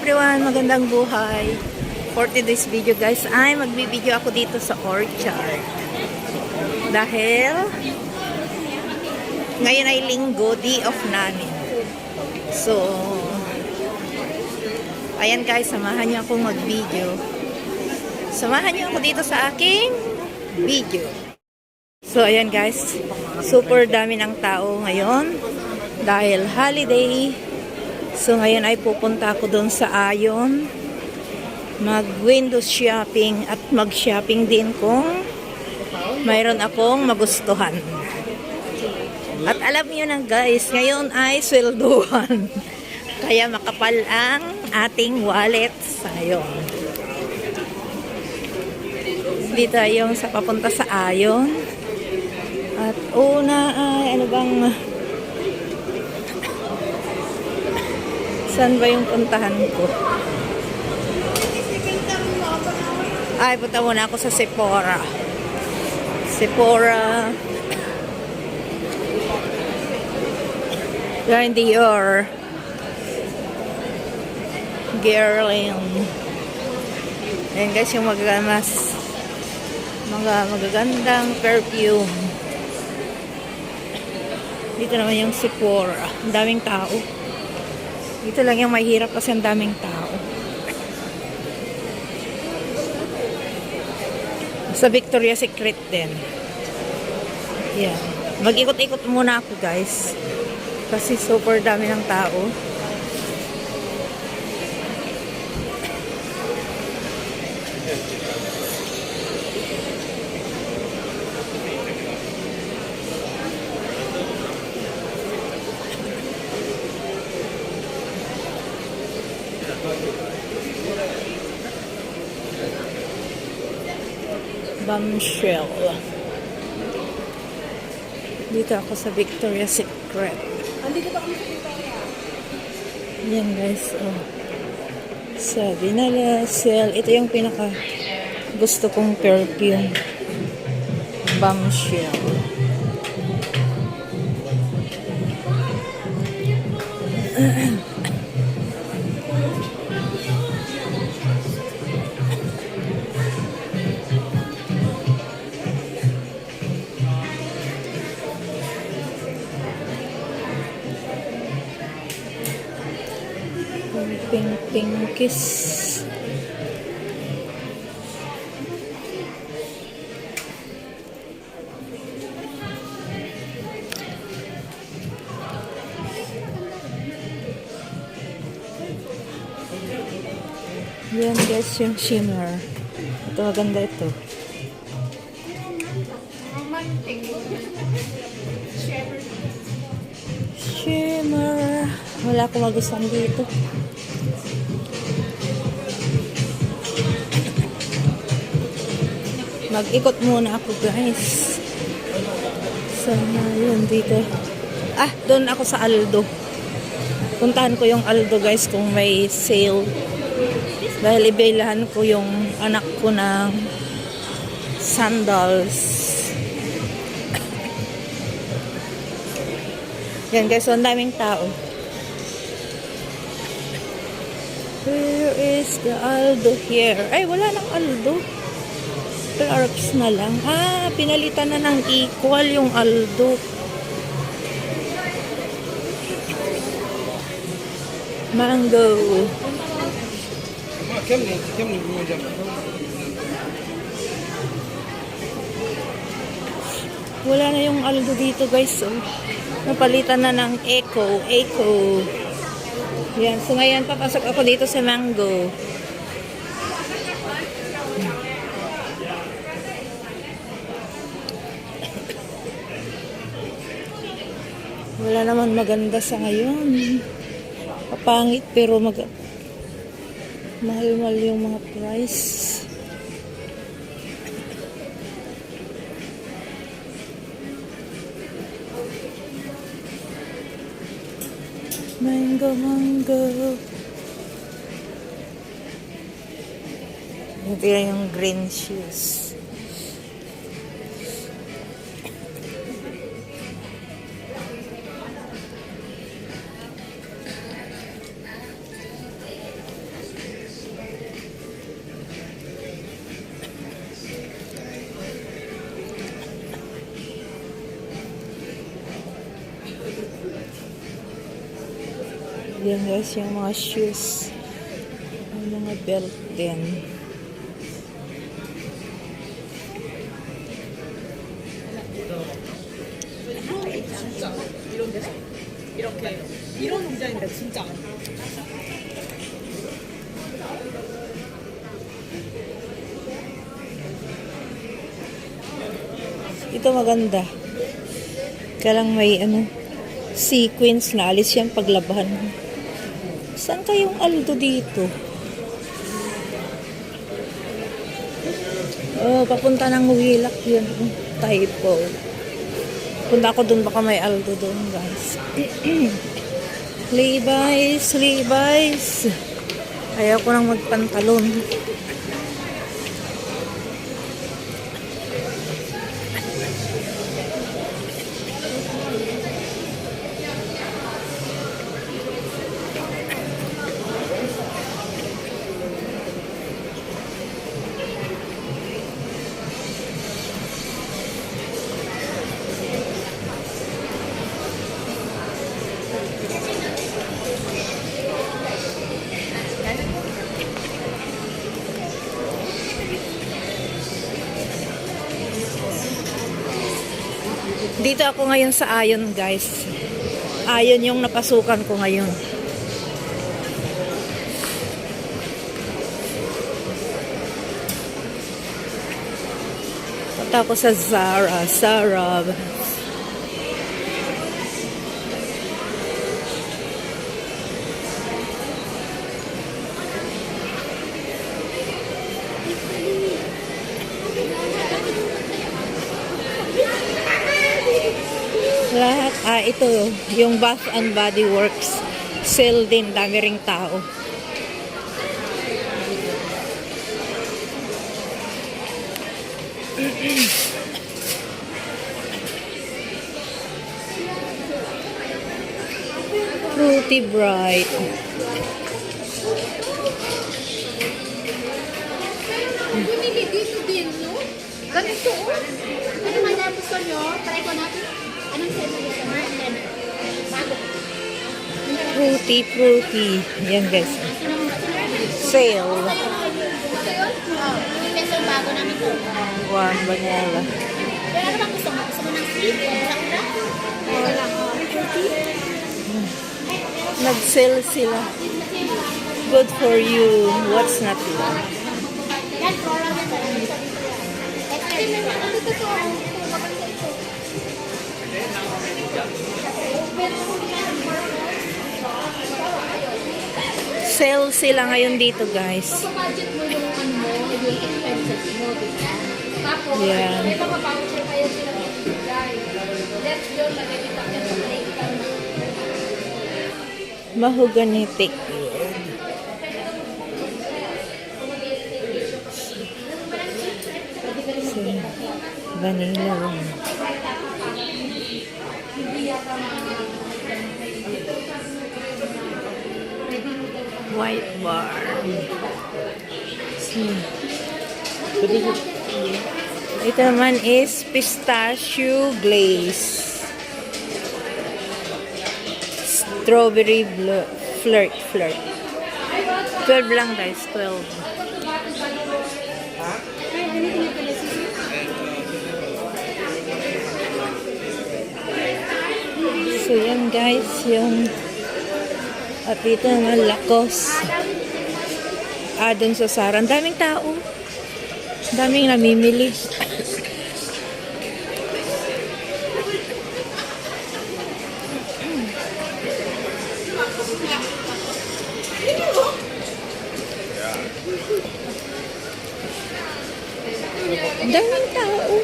everyone, magandang buhay. For today's video guys, ay magbibideo ako dito sa orchard. Dahil ngayon ay linggo, day off namin. So, ayan guys, samahan niyo akong mag-video. Samahan niyo ako dito sa aking video. So, ayan guys, super dami ng tao ngayon dahil holiday. So, ngayon ay pupunta ako doon sa Ayon, mag-window shopping at mag-shopping din kung mayroon akong magustuhan. At alam niyo na guys, ngayon ay swelduhan. Kaya makapal ang ating wallet sa ngayon. Dito yung sa papunta sa Ayon. At una ay ano bang... Saan ba yung puntahan ko? Ay, punta muna ako sa Sephora. Sephora. Yan, Dior. Guerlain. Ayan guys, yung mga magagandang perfume. Dito naman yung Sephora. Ang daming tao. Dito lang yung mahirap kasi ang daming tao. Sa Victoria's Secret din. Yan. Mag-ikot-ikot muna ako guys. Kasi super dami ng tao. Bombshell. Dito ako sa Victoria's Secret. Yan guys, oh. Sabi nila, sale. Ito yung pinaka gusto kong perfume. Bombshell. Pink kiss. Yan guys, yung shimmer. Ito maganda ito. Shimmer. Wala akong magustuhan dito. Mag-ikot muna ako guys. Sana yun dito. Ah, doon ako sa Aldo. Puntahan ko yung Aldo guys kung may sale. Dahil ibailahan ko yung anak ko ng sandals. Yan guys, so ang daming tao. Where is the Aldo here? Ay, wala nang Aldo. Clarks na lang. Ah, pinalitan na ng equal yung Aldo. Mango. Wala na yung Aldo dito guys. So, napalitan na ng Eco. Yan. So ngayon papasok ako dito sa Mango. Wala naman maganda sa ngayon. Kapangit pero mahal-mahal yung mga price. Mango. Ito yung green shoes. Yan guys, yung mga shoes. Yung mga belt din. 이렇게 이런 동작인데 진짜 Ito maganda. Kaya lang may sequence na alis yan paglaban. Saan kayong Aldo dito? Oh, papunta ng Huilak yun. Typo. Punta ako dun, baka may Aldo dun, guys. Levi's, Levi's. Ayaw ko nang magpantalon. Dito ako ngayon sa Ayon, guys. Ayon yung napasukan ko ngayon. Punta ako sa Zara. Lahat, ito, yung Bath and Body Works. Sale din, dami ring tao. Fruity Bright. Bumili dito din, no? Ganito, oh. Ano man na gusto nyo? Try ko natin. Anong sale na gusto mo? Bago. Fruity. Yan guys. Sale. Gusto yun? Oo. Peso bago namin to. One vanilla. Pero ano bang gusto mo? Gusto mo ng sweet? Sakura? Wala. Nag-sale sila. Good for you. What's not good? Yan, floral na tayo. Sale sila ngayon dito, guys. Budget mo yung ano mo, yung expenses mo, diba? Tapos, Yan. may mga voucher kayo sila magbigay. Let's go, nagagita ka sa plate. Mahogany thick. So, vanilla rum. White bar. So, ito naman is pistachio glaze. Strawberry flirt. 12 lang guys, 12. So yan guys, yung at dito naman Lacoste. Dun sa Zara. Ang daming tao. Daming namimili. Daming tao.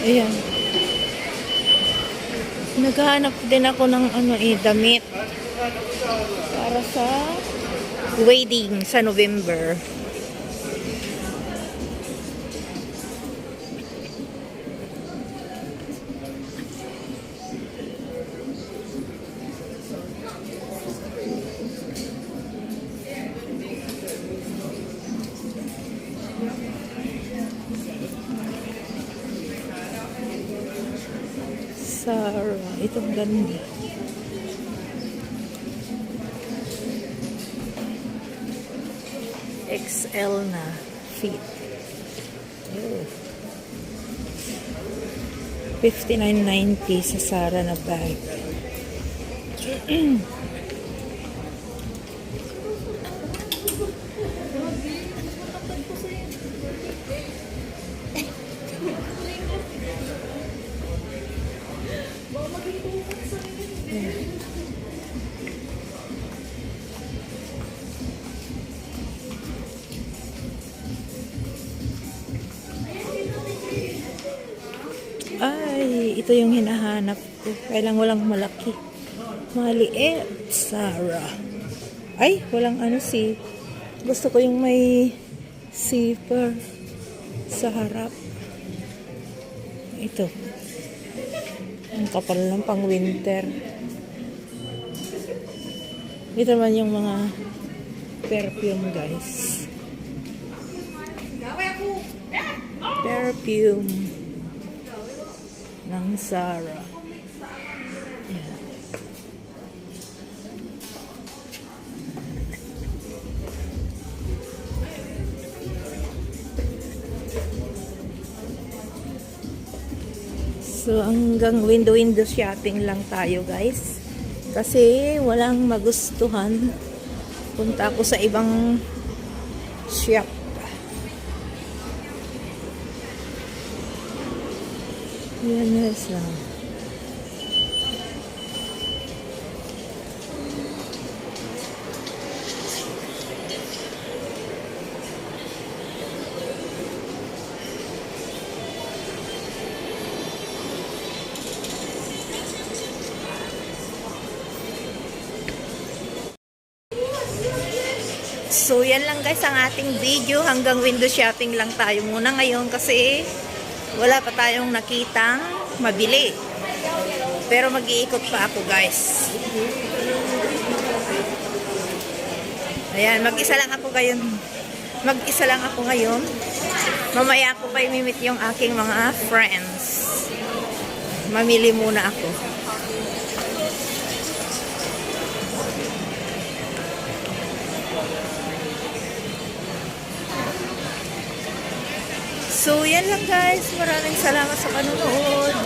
Ayan. Naghahanap din ako ng damit. Para sa wedding sa November. Zara. Sarah. Itong ganda. XL na fit. Oh. 59.90 sa Sarah na bag. Ay, ito yung hinahanap ko. Kailang walang malaki. Maliit. Sarah. Ay, walang ano si. Gusto ko yung may zipper sa harap. Ito. Ang kapal lang pang winter. Ito naman yung mga perfume, guys. Perfume ng Sarah. Yan. So, hanggang window shopping lang tayo, guys. Kasi walang magustuhan. Punta ako sa ibang shop. Yan, yes lang. So, yan lang guys ang ating video. Hanggang window shopping lang tayo muna ngayon kasi wala pa tayong nakitang mabili. Pero mag-iikot pa ako, guys. Ayan, mag-isa lang ako ngayon. Mag-isa lang ako ngayon. Mamaya ako pa imimit yung aking mga friends. Mamili muna ako. So, yan lang guys. Maraming salamat sa panonood.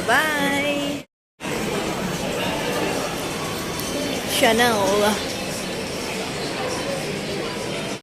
Bye-bye! Chanel.